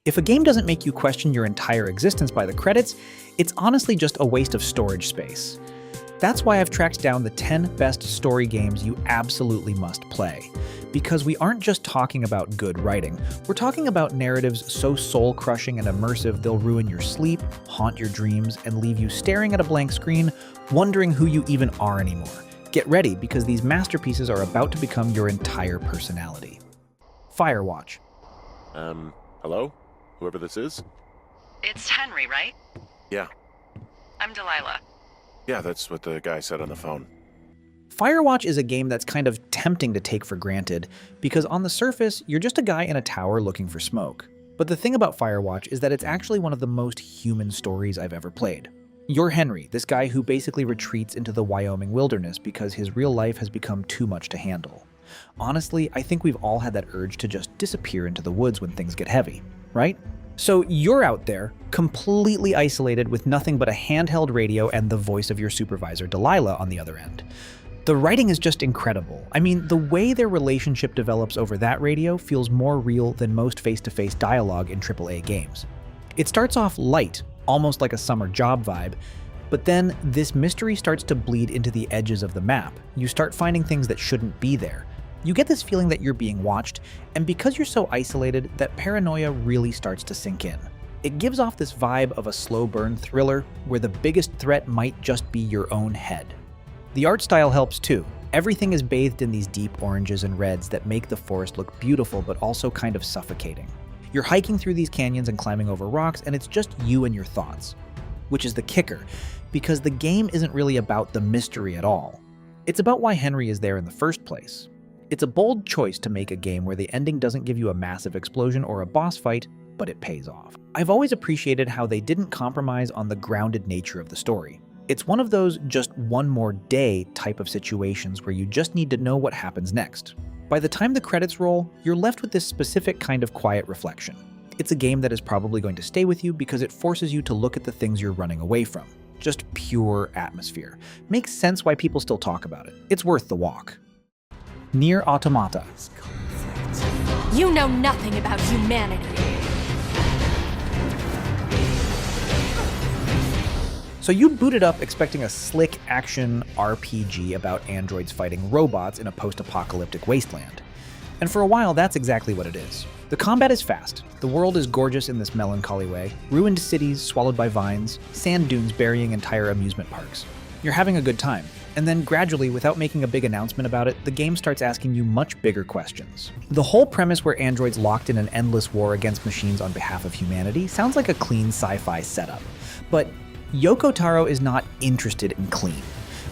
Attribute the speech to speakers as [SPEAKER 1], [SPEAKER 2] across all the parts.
[SPEAKER 1] If a game doesn't make you question your entire existence by the credits, it's honestly just a waste of storage space. That's why I've tracked down the 10 best story games you absolutely must play. Because we aren't just talking about good writing, we're talking about narratives so soul-crushing and immersive they'll ruin your sleep, haunt your dreams, and leave you staring at a blank screen, wondering who you even are anymore. Get ready, because these masterpieces are about to become your entire personality. Firewatch.
[SPEAKER 2] Hello? Whoever this is?
[SPEAKER 3] It's Henry, right?
[SPEAKER 2] Yeah.
[SPEAKER 3] I'm Delilah.
[SPEAKER 2] Yeah, that's what the guy said on the phone.
[SPEAKER 1] Firewatch is a game that's kind of tempting to take for granted, because on the surface, you're just a guy in a tower looking for smoke. But the thing about Firewatch is that it's actually one of the most human stories I've ever played. You're Henry, this guy who basically retreats into the Wyoming wilderness because his real life has become too much to handle. Honestly, I think we've all had that urge to just disappear into the woods when things get heavy, right? So you're out there, completely isolated with nothing but a handheld radio and the voice of your supervisor, Delilah, on the other end. The writing is just incredible. I mean, the way their relationship develops over that radio feels more real than most face-to-face dialogue in AAA games. It starts off light, almost like a summer job vibe, but then this mystery starts to bleed into the edges of the map. You start finding things that shouldn't be there. You get this feeling that you're being watched, and because you're so isolated, that paranoia really starts to sink in. It gives off this vibe of a slow burn thriller where the biggest threat might just be your own head. The art style helps too. Everything is bathed in these deep oranges and reds that make the forest look beautiful but also kind of suffocating. You're hiking through these canyons and climbing over rocks, and it's just you and your thoughts. Which is the kicker, because the game isn't really about the mystery at all. It's about why Henry is there in the first place. It's a bold choice to make a game where the ending doesn't give you a massive explosion or a boss fight, but it pays off. I've always appreciated how they didn't compromise on the grounded nature of the story. It's one of those just one more day type of situations where you just need to know what happens next. By the time the credits roll, you're left with this specific kind of quiet reflection. It's a game that is probably going to stay with you because it forces you to look at the things you're running away from. Just pure atmosphere. Makes sense why people still talk about it. It's worth the walk. NieR Automata.
[SPEAKER 4] You know nothing about humanity.
[SPEAKER 1] So you booted up expecting a slick action RPG about androids fighting robots in a post-apocalyptic wasteland. And for a while, that's exactly what it is. The combat is fast, the world is gorgeous in this melancholy way, ruined cities swallowed by vines, sand dunes burying entire amusement parks. You're having a good time. And then gradually, without making a big announcement about it, the game starts asking you much bigger questions. The whole premise where androids locked in an endless war against machines on behalf of humanity sounds like a clean sci-fi setup. But Yoko Taro is not interested in clean,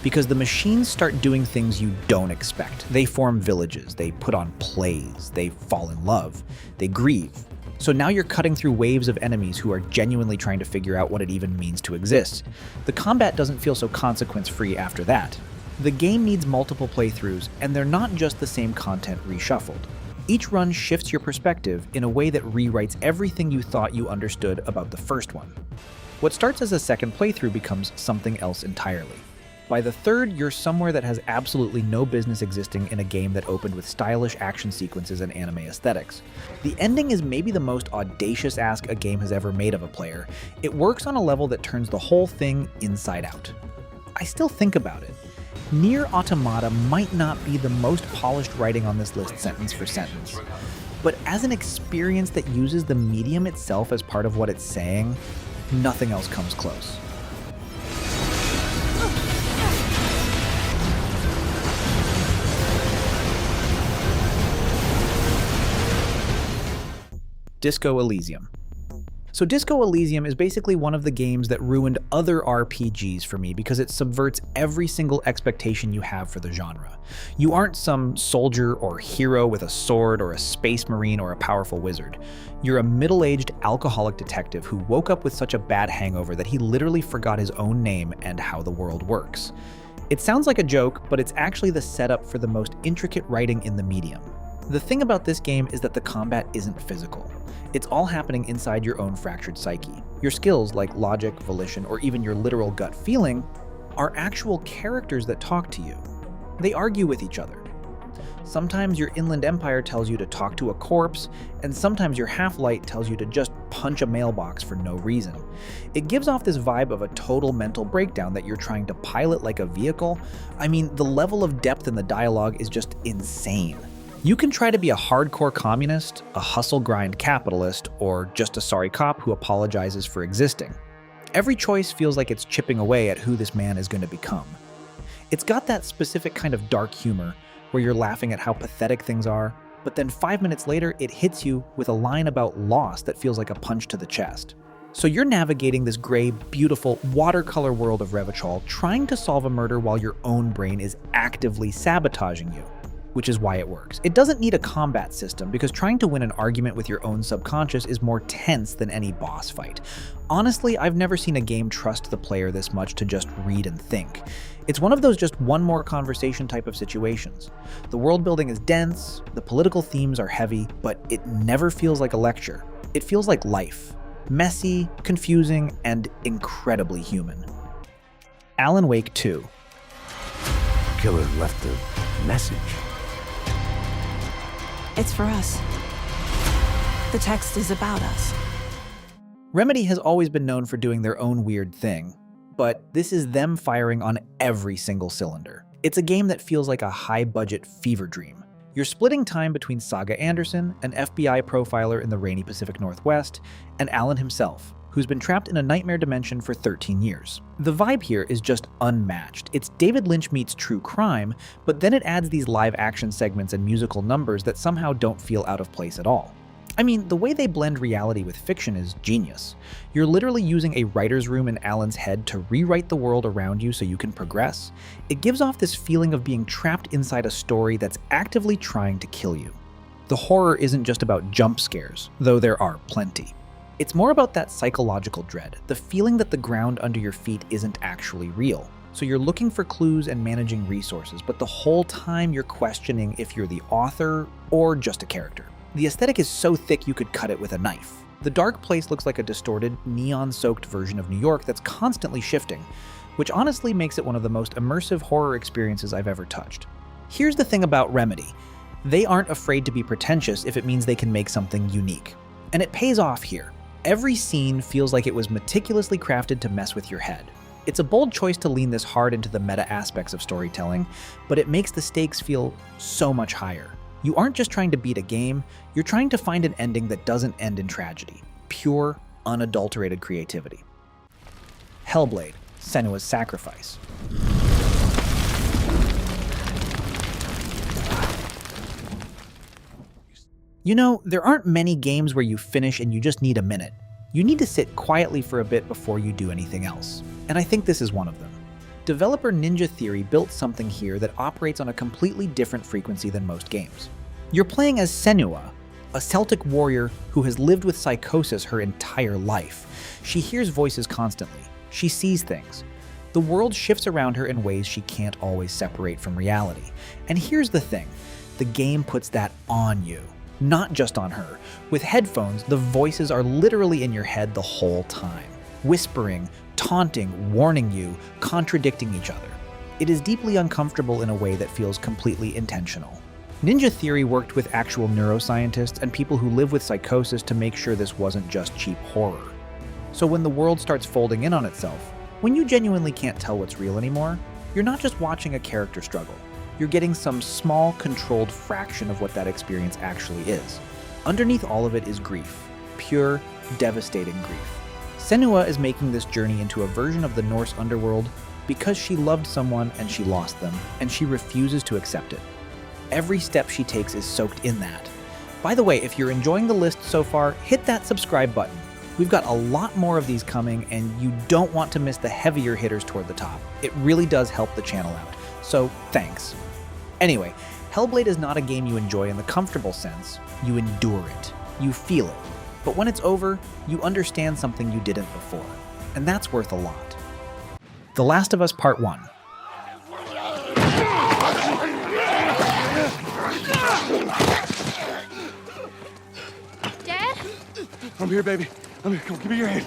[SPEAKER 1] because the machines start doing things you don't expect. They form villages, they put on plays, they fall in love, they grieve. So now you're cutting through waves of enemies who are genuinely trying to figure out what it even means to exist. The combat doesn't feel so consequence-free after that. The game needs multiple playthroughs, and they're not just the same content reshuffled. Each run shifts your perspective in a way that rewrites everything you thought you understood about the first one. What starts as a second playthrough becomes something else entirely. By the third, you're somewhere that has absolutely no business existing in a game that opened with stylish action sequences and anime aesthetics. The ending is maybe the most audacious ask a game has ever made of a player. It works on a level that turns the whole thing inside out. I still think about it. NieR Automata might not be the most polished writing on this list sentence for sentence, but as an experience that uses the medium itself as part of what it's saying, nothing else comes close. Disco Elysium. So Disco Elysium is basically one of the games that ruined other RPGs for me because it subverts every single expectation you have for the genre. You aren't some soldier or hero with a sword or a space marine or a powerful wizard. You're a middle-aged alcoholic detective who woke up with such a bad hangover that he literally forgot his own name and how the world works. It sounds like a joke, but it's actually the setup for the most intricate writing in the medium. The thing about this game is that the combat isn't physical. It's all happening inside your own fractured psyche. Your skills, like logic, volition, or even your literal gut feeling, are actual characters that talk to you. They argue with each other. Sometimes your Inland Empire tells you to talk to a corpse, and sometimes your Half-Light tells you to just punch a mailbox for no reason. It gives off this vibe of a total mental breakdown that you're trying to pilot like a vehicle. I mean, the level of depth in the dialogue is just insane. You can try to be a hardcore communist, a hustle-grind capitalist, or just a sorry cop who apologizes for existing. Every choice feels like it's chipping away at who this man is going to become. It's got that specific kind of dark humor where you're laughing at how pathetic things are, but then 5 minutes later it hits you with a line about loss that feels like a punch to the chest. So you're navigating this gray, beautiful, watercolor world of Revachol, trying to solve a murder while your own brain is actively sabotaging you, which is why it works. It doesn't need a combat system because trying to win an argument with your own subconscious is more tense than any boss fight. Honestly, I've never seen a game trust the player this much to just read and think. It's one of those just one more conversation type of situations. The world building is dense, the political themes are heavy, but it never feels like a lecture. It feels like life. Messy, confusing, and incredibly human. Alan Wake 2.
[SPEAKER 5] Killer left a message.
[SPEAKER 6] It's for us. The text is about us.
[SPEAKER 1] Remedy has always been known for doing their own weird thing, but this is them firing on every single cylinder. It's a game that feels like a high-budget fever dream. You're splitting time between Saga Anderson, an FBI profiler in the rainy Pacific Northwest, and Alan himself, who's been trapped in a nightmare dimension for 13 years. The vibe here is just unmatched. It's David Lynch meets true crime, but then it adds these live-action segments and musical numbers that somehow don't feel out of place at all. I mean, the way they blend reality with fiction is genius. You're literally using a writer's room in Alan's head to rewrite the world around you so you can progress. It gives off this feeling of being trapped inside a story that's actively trying to kill you. The horror isn't just about jump scares, though there are plenty. It's more about that psychological dread, the feeling that the ground under your feet isn't actually real. So you're looking for clues and managing resources, but the whole time you're questioning if you're the author or just a character. The aesthetic is so thick you could cut it with a knife. The dark place looks like a distorted, neon-soaked version of New York that's constantly shifting, which honestly makes it one of the most immersive horror experiences I've ever touched. Here's the thing about Remedy. They aren't afraid to be pretentious if it means they can make something unique. And it pays off here. Every scene feels like it was meticulously crafted to mess with your head. It's a bold choice to lean this hard into the meta aspects of storytelling, but it makes the stakes feel so much higher. You aren't just trying to beat a game, you're trying to find an ending that doesn't end in tragedy. Pure, unadulterated creativity. Hellblade, Senua's Sacrifice. You know, there aren't many games where you finish and you just need a minute. You need to sit quietly for a bit before you do anything else. And I think this is one of them. Developer Ninja Theory built something here that operates on a completely different frequency than most games. You're playing as Senua, a Celtic warrior who has lived with psychosis her entire life. She hears voices constantly. She sees things. The world shifts around her in ways she can't always separate from reality. And here's the thing, the game puts that on you, not just on her. With headphones, the voices are literally in your head the whole time, whispering, taunting, warning you, contradicting each other. It is deeply uncomfortable in a way that feels completely intentional. Ninja Theory worked with actual neuroscientists and people who live with psychosis to make sure this wasn't just cheap horror. So when the world starts folding in on itself, when you genuinely can't tell what's real anymore, you're not just watching a character struggle. You're getting some small, controlled fraction of what that experience actually is. Underneath all of it is grief. Pure, devastating grief. Senua is making this journey into a version of the Norse underworld because she loved someone and she lost them, and she refuses to accept it. Every step she takes is soaked in that. By the way, if you're enjoying the list so far, hit that subscribe button. We've got a lot more of these coming, and you don't want to miss the heavier hitters toward the top. It really does help the channel out, so thanks. Anyway, Hellblade is not a game you enjoy in the comfortable sense. You endure it. You feel it. But when it's over, you understand something you didn't before. And that's worth a lot. The Last of Us Part 1.
[SPEAKER 4] Dad?
[SPEAKER 5] I'm here, baby. I'm here. Come on, give me your hand.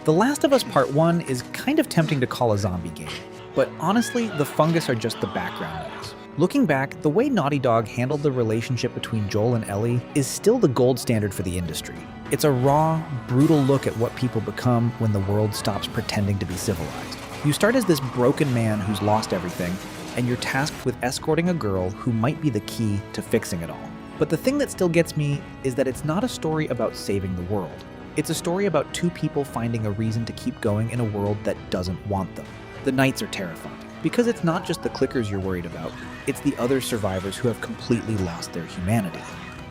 [SPEAKER 1] The Last of Us Part 1 is kind of tempting to call a zombie game. But honestly, the fungus are just the background noise. Looking back, the way Naughty Dog handled the relationship between Joel and Ellie is still the gold standard for the industry. It's a raw, brutal look at what people become when the world stops pretending to be civilized. You start as this broken man who's lost everything, and you're tasked with escorting a girl who might be the key to fixing it all. But the thing that still gets me is that it's not a story about saving the world. It's a story about two people finding a reason to keep going in a world that doesn't want them. The nights are terrifying, because it's not just the clickers you're worried about, it's the other survivors who have completely lost their humanity.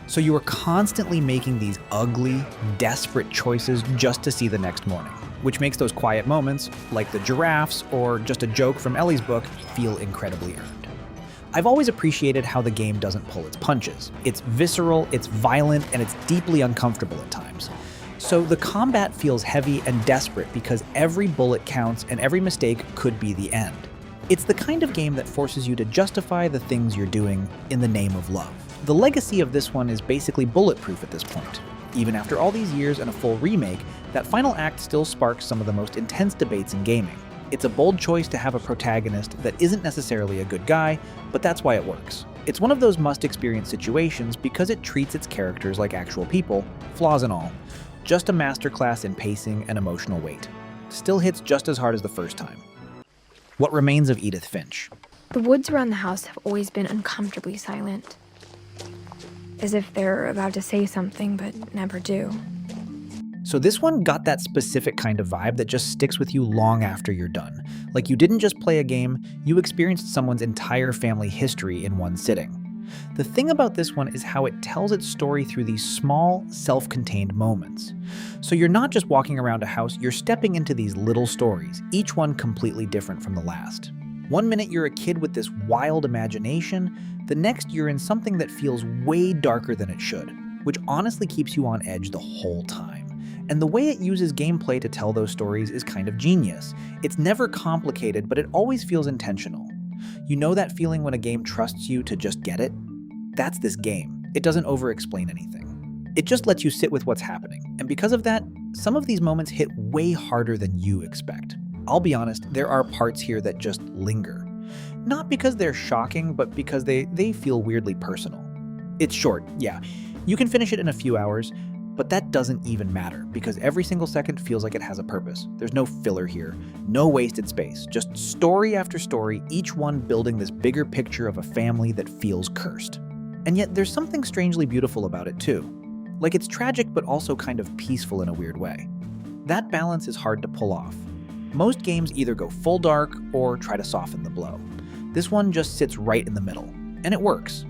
[SPEAKER 1] So you are constantly making these ugly, desperate choices just to see the next morning, which makes those quiet moments, like the giraffes or just a joke from Ellie's book, feel incredibly earned. I've always appreciated how the game doesn't pull its punches. It's visceral, it's violent, and it's deeply uncomfortable at times. So the combat feels heavy and desperate because every bullet counts and every mistake could be the end. It's the kind of game that forces you to justify the things you're doing in the name of love. The legacy of this one is basically bulletproof at this point. Even after all these years and a full remake, that final act still sparks some of the most intense debates in gaming. It's a bold choice to have a protagonist that isn't necessarily a good guy, but that's why it works. It's one of those must-experience situations because it treats its characters like actual people, flaws and all. Just a masterclass in pacing and emotional weight. Still hits just as hard as the first time. What remains of Edith Finch?
[SPEAKER 7] The woods around the house have always been uncomfortably silent. As if they're about to say something, but never do.
[SPEAKER 1] So this one got that specific kind of vibe that just sticks with you long after you're done. Like you didn't just play a game, you experienced someone's entire family history in one sitting. The thing about this one is how it tells its story through these small, self-contained moments. So you're not just walking around a house, you're stepping into these little stories, each one completely different from the last. One minute you're a kid with this wild imagination, the next you're in something that feels way darker than it should, which honestly keeps you on edge the whole time. And the way it uses gameplay to tell those stories is kind of genius. It's never complicated, but it always feels intentional. You know that feeling when a game trusts you to just get it? That's this game. It doesn't over-explain anything. It just lets you sit with what's happening. And because of that, some of these moments hit way harder than you expect. I'll be honest, there are parts here that just linger. Not because they're shocking, but because they feel weirdly personal. It's short, yeah. You can finish it in a few hours, but that doesn't even matter because every single second feels like it has a purpose. There's no filler here, no wasted space, just story after story, each one building this bigger picture of a family that feels cursed. And yet there's something strangely beautiful about it too. Like it's tragic but also kind of peaceful in a weird way. That balance is hard to pull off. Most games either go full dark or try to soften the blow. This one just sits right in the middle, and it works.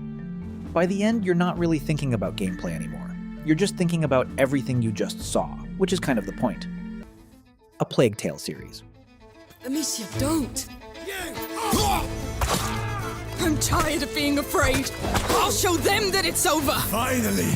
[SPEAKER 1] By the end, you're not really thinking about gameplay anymore. You're just thinking about everything you just saw, which is kind of the point. A Plague Tale series.
[SPEAKER 8] Amicia, don't! I'm tired of being afraid. I'll show them that it's over!
[SPEAKER 5] Finally!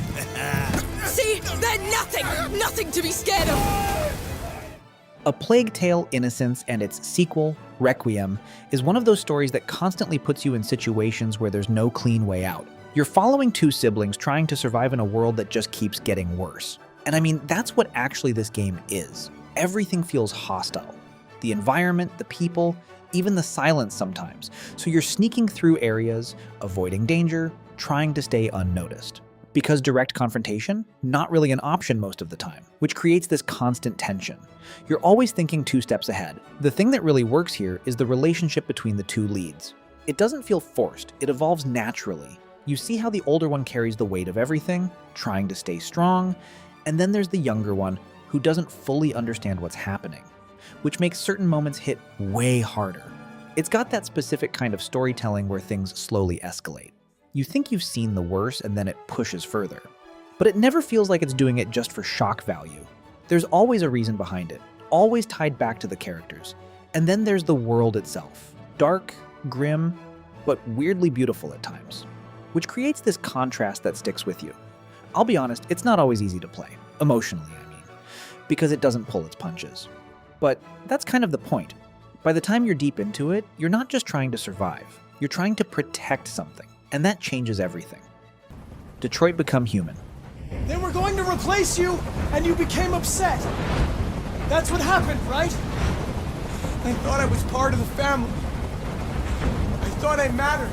[SPEAKER 8] See? They're nothing to be scared of!
[SPEAKER 1] A Plague Tale: Innocence and its sequel, Requiem, is one of those stories that constantly puts you in situations where there's no clean way out. You're following two siblings trying to survive in a world that just keeps getting worse. And I mean, that's what actually this game is. Everything feels hostile. The environment, the people, even the silence sometimes. So you're sneaking through areas, avoiding danger, trying to stay unnoticed. Because direct confrontation, not really an option most of the time, which creates this constant tension. You're always thinking 2 steps ahead. The thing that really works here is the relationship between the two leads. It doesn't feel forced, it evolves naturally. You see how the older one carries the weight of everything, trying to stay strong, and then there's the younger one who doesn't fully understand what's happening, which makes certain moments hit way harder. It's got that specific kind of storytelling where things slowly escalate. You think you've seen the worst and then it pushes further. But it never feels like it's doing it just for shock value. There's always a reason behind it, always tied back to the characters. And then there's the world itself. Dark, grim, but weirdly beautiful at times, which creates this contrast that sticks with you. I'll be honest, it's not always easy to play, emotionally I mean, because it doesn't pull its punches. But that's kind of the point. By the time you're deep into it, you're not just trying to survive, you're trying to protect something. And that changes everything. Detroit Become Human.
[SPEAKER 9] They were going to replace you, and you became upset. That's what happened, right? I thought I was part of the family. I thought I mattered.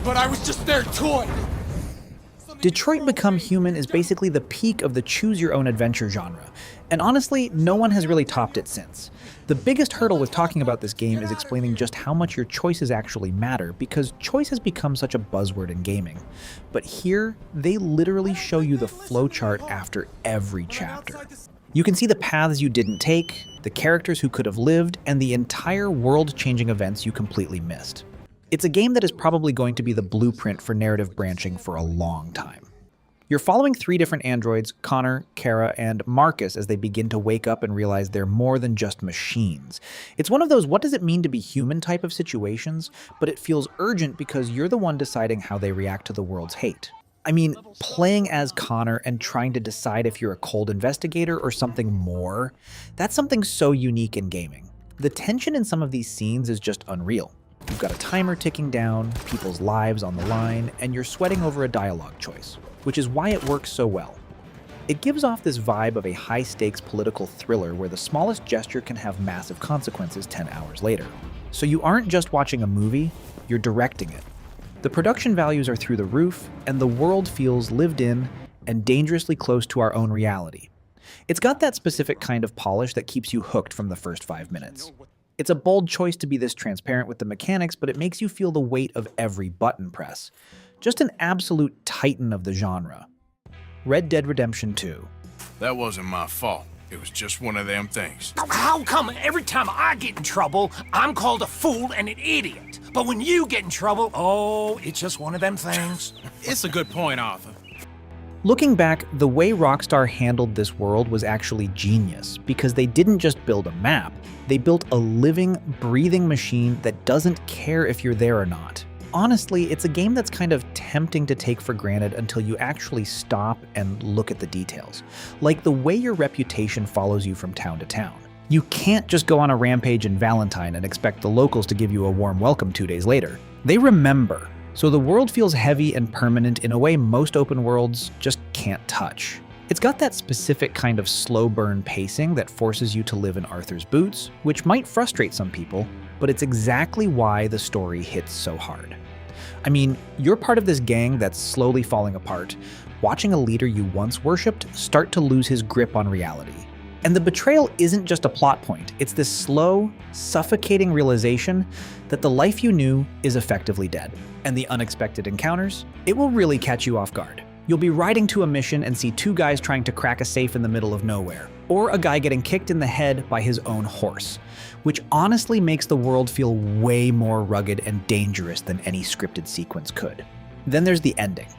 [SPEAKER 9] but I was just their toy.
[SPEAKER 1] Detroit Become Human is basically the peak of the choose-your-own-adventure genre, and honestly, no one has really topped it since. The biggest hurdle with talking about this game is explaining just how much your choices actually matter, because choice has become such a buzzword in gaming. But here, they literally show you the flowchart after every chapter. You can see the paths you didn't take, the characters who could have lived, and the entire world-changing events you completely missed. It's a game that is probably going to be the blueprint for narrative branching for a long time. You're following 3 different androids, Connor, Kara, and Marcus, as they begin to wake up and realize they're more than just machines. It's one of those what does it mean to be human type of situations, but it feels urgent because you're the one deciding how they react to the world's hate. I mean, playing as Connor and trying to decide if you're a cold investigator or something more, that's something so unique in gaming. The tension in some of these scenes is just unreal. You've got a timer ticking down, people's lives on the line, and you're sweating over a dialogue choice, which is why it works so well. It gives off this vibe of a high-stakes political thriller where the smallest gesture can have massive consequences 10 hours later. So you aren't just watching a movie, you're directing it. The production values are through the roof, and the world feels lived in and dangerously close to our own reality. It's got that specific kind of polish that keeps you hooked from the first 5 minutes. It's a bold choice to be this transparent with the mechanics, but it makes you feel the weight of every button press. Just an absolute titan of the genre. Red Dead Redemption 2.
[SPEAKER 10] That wasn't my fault. It was just one of them things.
[SPEAKER 11] How come every time I get in trouble, I'm called a fool and an idiot? But when you get in trouble, oh, it's just one of them things.
[SPEAKER 10] It's a good point, Arthur.
[SPEAKER 1] Looking back, the way Rockstar handled this world was actually genius, because they didn't just build a map, they built a living, breathing machine that doesn't care if you're there or not. Honestly, it's a game that's kind of tempting to take for granted until you actually stop and look at the details. Like the way your reputation follows you from town to town. You can't just go on a rampage in Valentine and expect the locals to give you a warm welcome 2 days later. They remember. So the world feels heavy and permanent in a way most open worlds just can't touch. It's got that specific kind of slow burn pacing that forces you to live in Arthur's boots, which might frustrate some people, but it's exactly why the story hits so hard. I mean, you're part of this gang that's slowly falling apart, watching a leader you once worshipped start to lose his grip on reality. And the betrayal isn't just a plot point, it's this slow, suffocating realization that the life you knew is effectively dead. And the unexpected encounters, it will really catch you off guard. You'll be riding to a mission and see 2 guys trying to crack a safe in the middle of nowhere, or a guy getting kicked in the head by his own horse, which honestly makes the world feel way more rugged and dangerous than any scripted sequence could. Then there's the ending.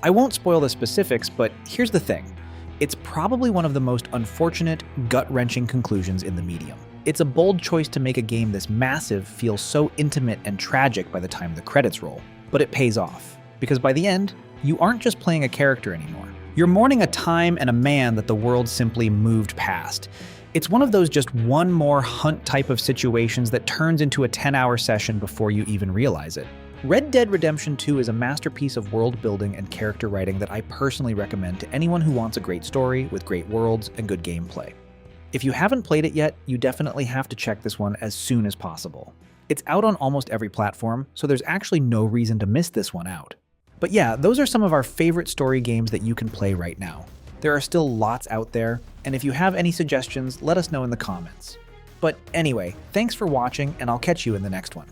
[SPEAKER 1] I won't spoil the specifics, but here's the thing. It's probably one of the most unfortunate, gut-wrenching conclusions in the medium. It's a bold choice to make a game this massive feel so intimate and tragic by the time the credits roll, but it pays off, because by the end, you aren't just playing a character anymore. You're mourning a time and a man that the world simply moved past. It's one of those just one more hunt type of situations that turns into a 10-hour session before you even realize it. Red Dead Redemption 2 is a masterpiece of world building and character writing that I personally recommend to anyone who wants a great story with great worlds and good gameplay. If you haven't played it yet, you definitely have to check this one as soon as possible. It's out on almost every platform, so there's actually no reason to miss this one out. But yeah, those are some of our favorite story games that you can play right now. There are still lots out there, and if you have any suggestions, let us know in the comments. But anyway, thanks for watching, and I'll catch you in the next one.